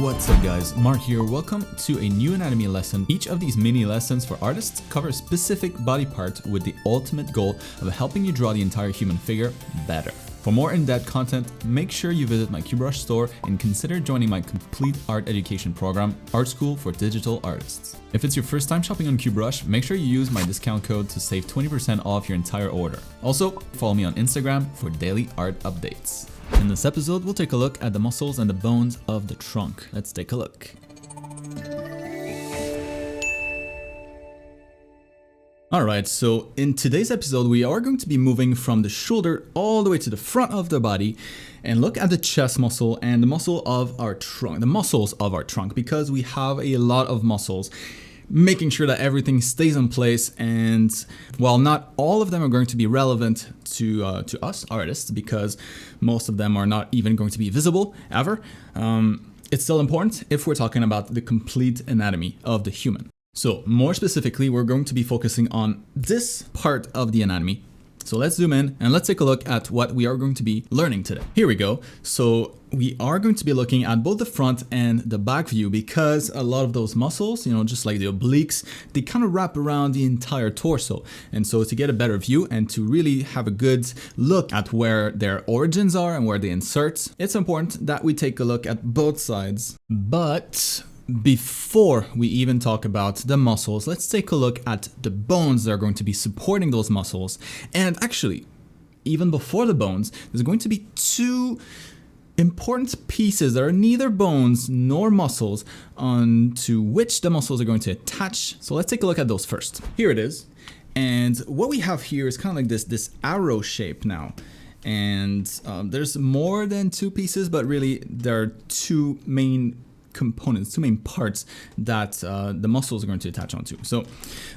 What's up guys, Marc here. Welcome to a new anatomy lesson. Each of these mini lessons for artists cover a specific body part with the ultimate goal of helping you draw the entire human figure better. For more in-depth content, make sure you visit my QBrush store and consider joining my complete art education program, Art School for Digital Artists. If it's your first time shopping on QBrush, make sure you use my discount code to save 20% off your entire order. Also, follow me on Instagram for daily art updates. In this episode, we'll take a look at the muscles and the bones of the trunk. Let's take a look. Alright, so in today's episode, we are going to be moving from the shoulder all the way to the front of the body and look at the chest muscle and the muscle of our trunk, the muscles of our trunk, because we have a lot of muscles, making sure that everything stays in place. And while not all of them are going to be relevant to us artists, because most of them are not even going to be visible ever, it's still important if we're talking about the complete anatomy of the human. So more specifically, we're going to be focusing on this part of the anatomy. So let's zoom in and let's take a look at what we are going to be learning today. Here we go. So we are going to be looking at both the front and the back view, because a lot of those muscles, just like the obliques, they kind of wrap around the entire torso. And so to get a better view and to really have a good look at where their origins are and where they insert, it's important that we take a look at both sides. But before we even talk about the muscles, let's take a look at the bones that are going to be supporting those muscles. And actually, even before the bones, there's going to be two important pieces that are neither bones nor muscles onto which the muscles are going to attach. So let's take a look at those first. Here it is. And what we have here is kind of like this arrow shape now. And there's more than two pieces, but really there are two main components, two main parts that the muscles are going to attach onto. So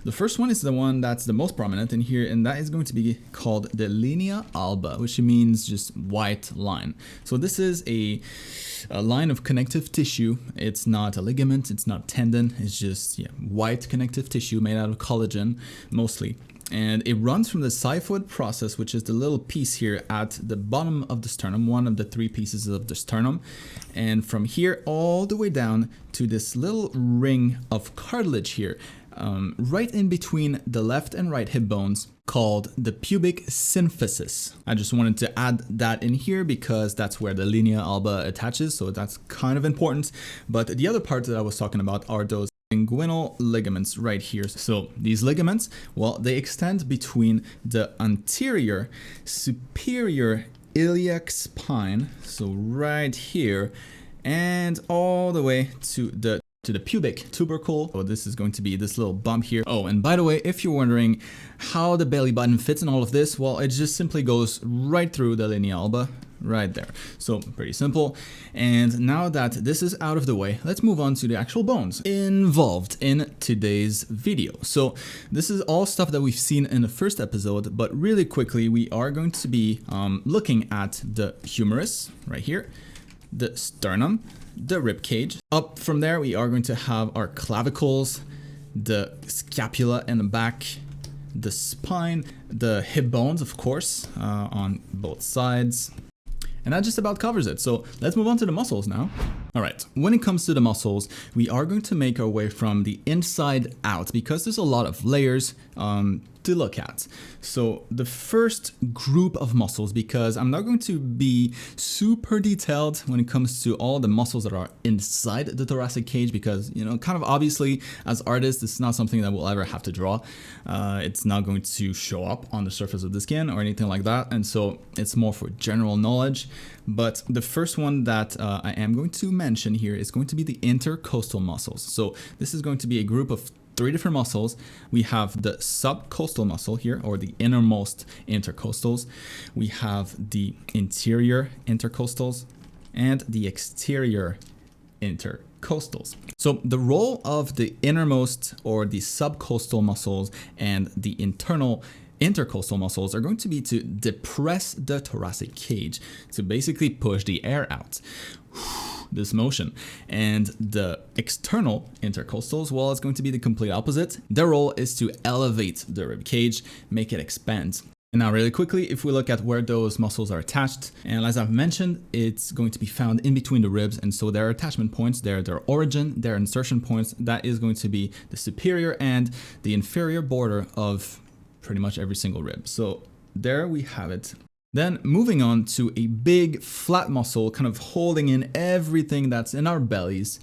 the first one is the one that's the most prominent in here, and that is going to be called the linea alba, which means just white line. So this is a line of connective tissue. It's not a ligament, it's not a tendon, it's just white connective tissue made out of collagen mostly. And it runs from the xiphoid process, which is the little piece here at the bottom of the sternum, one of the three pieces of the sternum. And from here all the way down to this little ring of cartilage here, right in between the left and right hip bones, called the pubic symphysis. I just wanted to add that in here because that's where the linea alba attaches, so that's kind of important. But the other part that I was talking about are those inguinal ligaments right here. So these ligaments, well, they extend between the anterior superior iliac spine, so right here, and all the way to the pubic tubercle. So this is going to be this little bump here. Oh, and by the way, if you're wondering how the belly button fits in all of this, well, it just simply goes right through the linea alba, right there. So pretty simple. And now that this is out of the way, let's move on to the actual bones involved in today's video. So this is all stuff that we've seen in the first episode, but really quickly, we are going to be looking at the humerus right here, the sternum, the rib cage. Up from there, we are going to have our clavicles, the scapula in the back, the spine, the hip bones, of course, on both sides. And that just about covers it. So let's move on to the muscles now. All right, when it comes to the muscles, we are going to make our way from the inside out because there's a lot of layers to look at. So the first group of muscles, because I'm not going to be super detailed when it comes to all the muscles that are inside the thoracic cage, because, kind of obviously as artists, it's not something that we'll ever have to draw. It's not going to show up on the surface of the skin or anything like that. And so it's more for general knowledge. But the first one that I am going to mention here is going to be the intercostal muscles. So this is going to be a group of three different muscles. We have the subcostal muscle here, or the innermost intercostals. We have the interior intercostals and the exterior intercostals. So the role of the innermost or the subcostal muscles and the internal intercostal muscles are going to be to depress the thoracic cage, to basically push the air out. This motion. And the external intercostals, well, it's going to be the complete opposite. Their role is to elevate the rib cage, make it expand. And now really quickly, if we look at where those muscles are attached, and as I've mentioned, it's going to be found in between the ribs. And so there are attachment points, there are their origin, there are insertion points. That is going to be the superior and the inferior border of pretty much every single rib. So there we have it. Then moving on to a big flat muscle, kind of holding in everything that's in our bellies,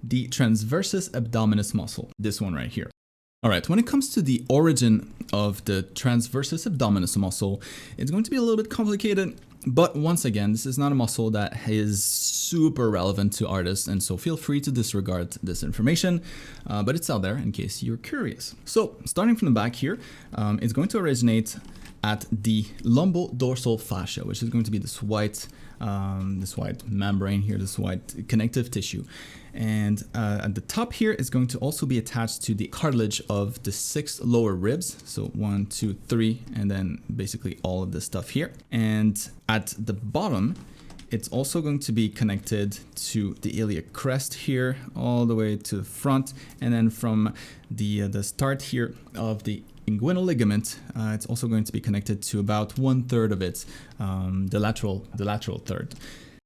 the transversus abdominis muscle, this one right here. All right, when it comes to the origin of the transversus abdominis muscle, it's going to be a little bit complicated, but once again, this is not a muscle that is super relevant to artists, and so feel free to disregard this information, but it's out there in case you're curious. So starting from the back here, it's going to originate at the lumbodorsal fascia, which is going to be this white membrane here, this white connective tissue. And at the top here is going to also be attached to the cartilage of the 6 lower ribs. So 1, 2, 3, and then basically all of this stuff here. And at the bottom, it's also going to be connected to the iliac crest here, all the way to the front. And then from the start here of the inguinal ligament, it's also going to be connected to about 1/3 of it, the lateral third.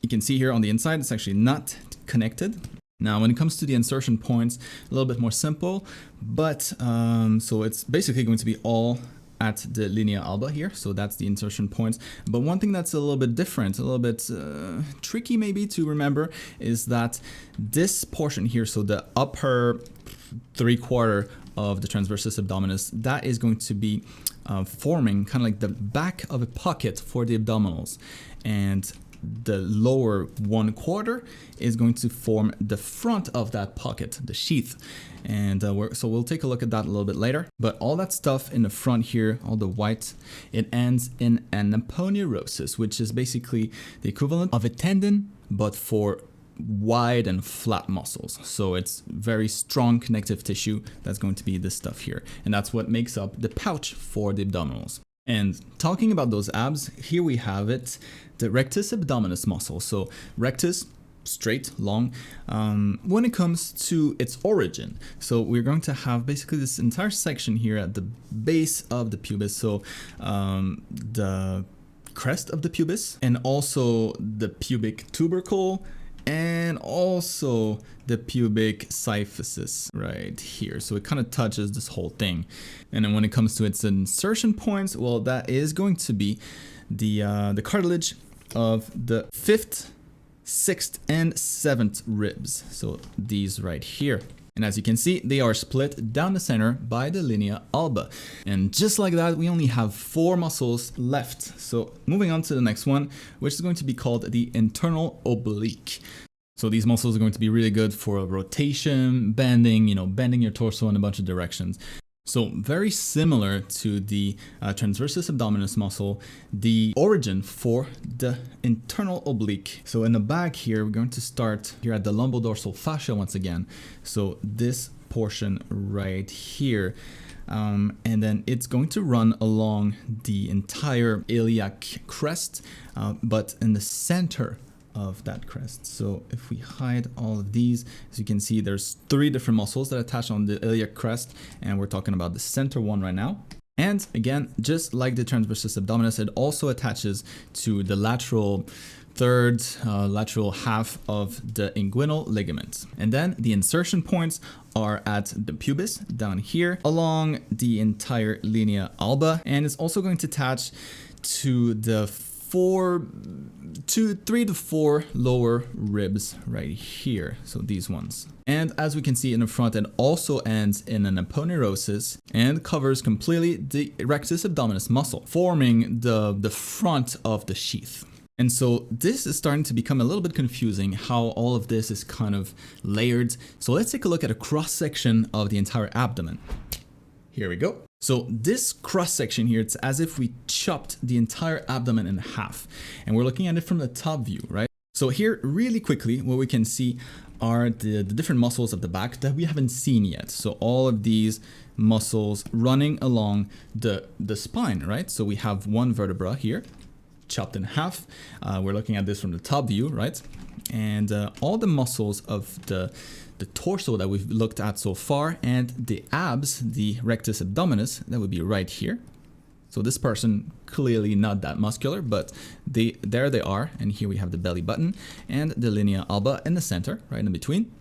You can see here on the inside, it's actually not connected. Now, when it comes to the insertion points, a little bit more simple, but so it's basically going to be all at the linea alba here. So that's the insertion points. But one thing that's a little bit different, a little bit tricky maybe to remember, is that this portion here, so the upper 3/4 of the transversus abdominis, that is going to be forming kind of like the back of a pocket for the abdominals. And the lower 1/4 is going to form the front of that pocket, the sheath. And so we'll take a look at that a little bit later. But all that stuff in the front here, all the white, it ends in an aponeurosis, which is basically the equivalent of a tendon, but for wide and flat muscles. So it's very strong connective tissue that's going to be this stuff here. And that's what makes up the pouch for the abdominals. And talking about those abs, here we have it, the rectus abdominis muscle. So rectus, straight, long, when it comes to its origin. So we're going to have basically this entire section here at the base of the pubis. So the crest of the pubis, and also the pubic tubercle, and also the pubic symphysis right here. So it kind of touches this whole thing. And then when it comes to its insertion points, well, that is going to be the cartilage of the 5th, 6th, and 7th ribs. So these right here. And as you can see, they are split down the center by the linea alba. And just like that, we only have 4 muscles left. So moving on to the next one, which is going to be called the internal oblique. So these muscles are going to be really good for rotation, bending, bending your torso in a bunch of directions. So very similar to the transversus abdominis muscle, the origin for the internal oblique. So in the back here, we're going to start here at the lumbodorsal fascia once again. So this portion right here. And then it's going to run along the entire iliac crest, but in the center of that crest. So if we hide all of these, as you can see, there's 3 different muscles that attach on the iliac crest, and we're talking about the center one right now. And again, just like the transversus abdominis, it also attaches to the lateral third, lateral half of the inguinal ligament. And then the insertion points are at the pubis down here along the entire linea alba, and it's also going to attach to the 3 to 4 lower ribs right here. So these ones. And as we can see in the front, it also ends in an aponeurosis and covers completely the rectus abdominis muscle, forming the front of the sheath. And so this is starting to become a little bit confusing how all of this is kind of layered. So let's take a look at a cross section of the entire abdomen. Here we go. So this cross section here, it's as if we chopped the entire abdomen in half, and we're looking at it from the top view, right? So here, really quickly, what we can see are the different muscles of the back that we haven't seen yet. So all of these muscles running along the spine, right? So we have one vertebra here, chopped in half. We're looking at this from the top view, right? And all the muscles of the torso that we've looked at so far, and the abs, the rectus abdominis, that would be right here. So this person clearly not that muscular, but there they are. And here we have the belly button and the linea alba in the center, right in between.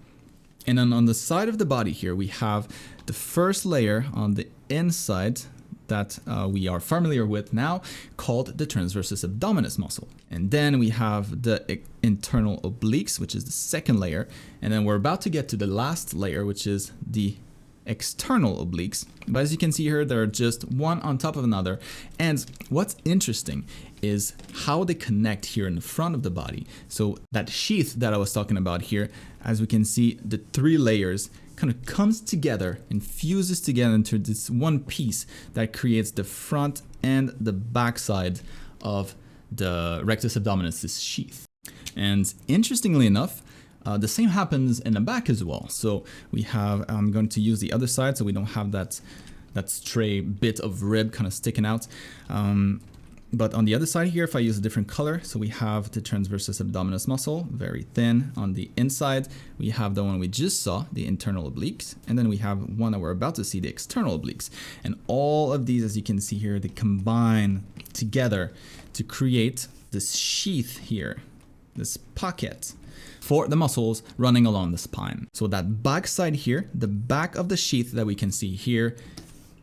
And then on the side of the body here, we have the first layer on the inside that we are familiar with now, called the transversus abdominis muscle. And then we have the internal obliques, which is the second layer. And then we're about to get to the last layer, which is the external obliques. But as you can see here, they're just one on top of another. And what's interesting is how they connect here in the front of the body. So that sheath that I was talking about here, as we can see, the three layers kind of comes together and fuses together into this one piece that creates the front and the back side of the rectus abdominis, this sheath. And interestingly enough, the same happens in the back as well. So we have, I'm going to use the other side so we don't have that stray bit of rib kind of sticking out. But on the other side here, if I use a different color, so we have the transversus abdominis muscle, very thin on the inside. We have the one we just saw, the internal obliques, and then we have one that we're about to see, the external obliques. And all of these, as you can see here, they combine together to create this sheath here, this pocket for the muscles running along the spine. So that back side here, the back of the sheath that we can see here,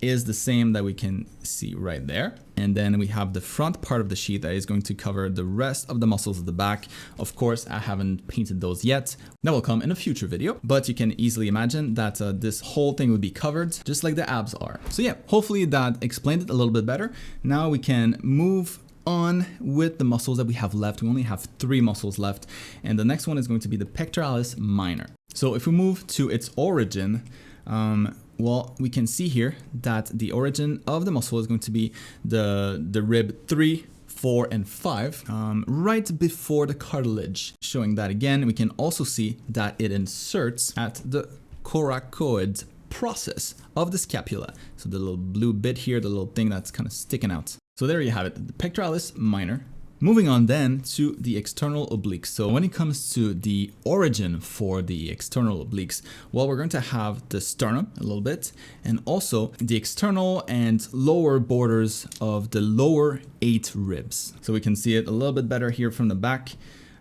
is the same that we can see right there. And then we have the front part of the sheath that is going to cover the rest of the muscles of the back. Of course, I haven't painted those yet. That will come in a future video, but you can easily imagine that this whole thing would be covered just like the abs are. So yeah, hopefully that explained it a little bit better. Now we can move on with the muscles that we have left. We only have 3 muscles left, and the next one is going to be the pectoralis minor. So if we move to its origin, well, we can see here that the origin of the muscle is going to be the rib 3, 4, and 5, right before the cartilage. Showing that again, we can also see that it inserts at the coracoid process of the scapula. So the little blue bit here, the little thing that's kind of sticking out. So there you have it, the pectoralis minor. Moving on then to the external obliques. So when it comes to the origin for the external obliques, well, we're going to have the sternum a little bit, and also the external and lower borders of the lower 8 ribs. So we can see it a little bit better here from the back,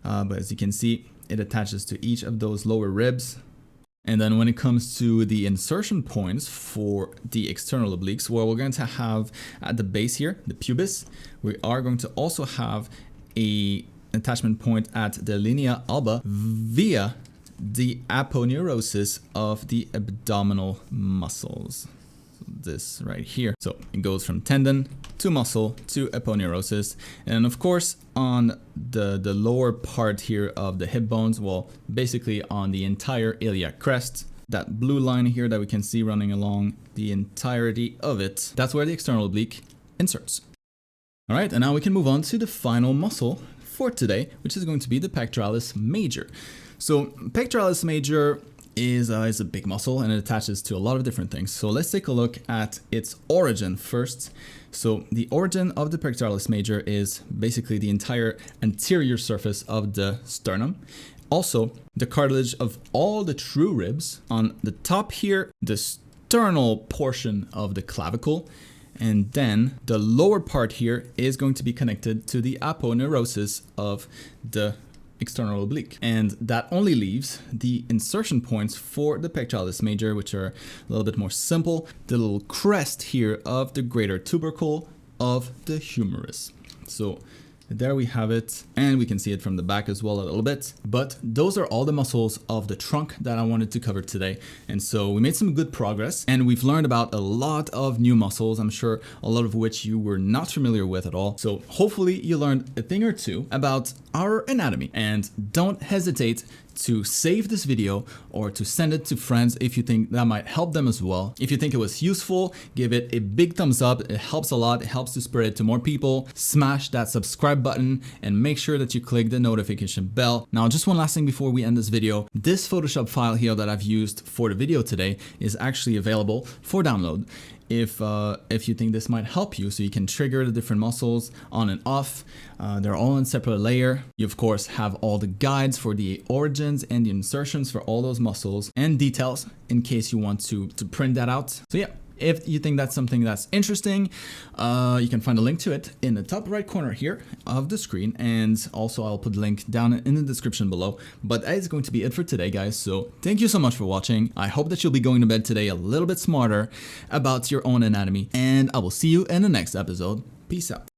but as you can see, it attaches to each of those lower ribs. And then when it comes to the insertion points for the external obliques, well, we're going to have at the base here, the pubis. We are going to also have an attachment point at the linea alba via the aponeurosis of the abdominal muscles. So this right here. So it goes from tendon to muscle to aponeurosis. And of course, on the lower part here of the hip bones, well, basically on the entire iliac crest, that blue line here that we can see running along the entirety of it, that's where the external oblique inserts. All right, and now we can move on to the final muscle for today, which is going to be the pectoralis major. So pectoralis major is a big muscle and it attaches to a lot of different things. So let's take a look at its origin first. So the origin of the pectoralis major is basically the entire anterior surface of the sternum. Also, the cartilage of all the true ribs. On the top here, the sternal portion of the clavicle. And then the lower part here is going to be connected to the aponeurosis of the external oblique. And that only leaves the insertion points for the pectoralis major, which are a little bit more simple. The little crest here of the greater tubercle of the humerus. So there we have it, and we can see it from the back as well a little bit. But those are all the muscles of the trunk that I wanted to cover today. And so we made some good progress, and we've learned about a lot of new muscles, I'm sure a lot of which you were not familiar with at all. So hopefully you learned a thing or two about our anatomy, and don't hesitate to save this video or to send it to friends if you think that might help them as well. If you think it was useful, give it a big thumbs up. It helps a lot. It helps to spread it to more people. Smash that subscribe button and make sure that you click the notification bell. Now, just one last thing before we end this video. This Photoshop file here that I've used for the video today is actually available for download. If you think this might help you, so you can trigger the different muscles on and off. They're all in separate layer. You of course have all the guides for the origins and the insertions for all those muscles and details in case you want to print that out. So yeah, If you think that's something that's interesting, you can find a link to it in the top right corner here of the screen, and also I'll put the link down in the description below. But that is going to be it for today, guys. So thank you so much for watching. I hope that you'll be going to bed today a little bit smarter about your own anatomy, and I will see you in the next episode. Peace out.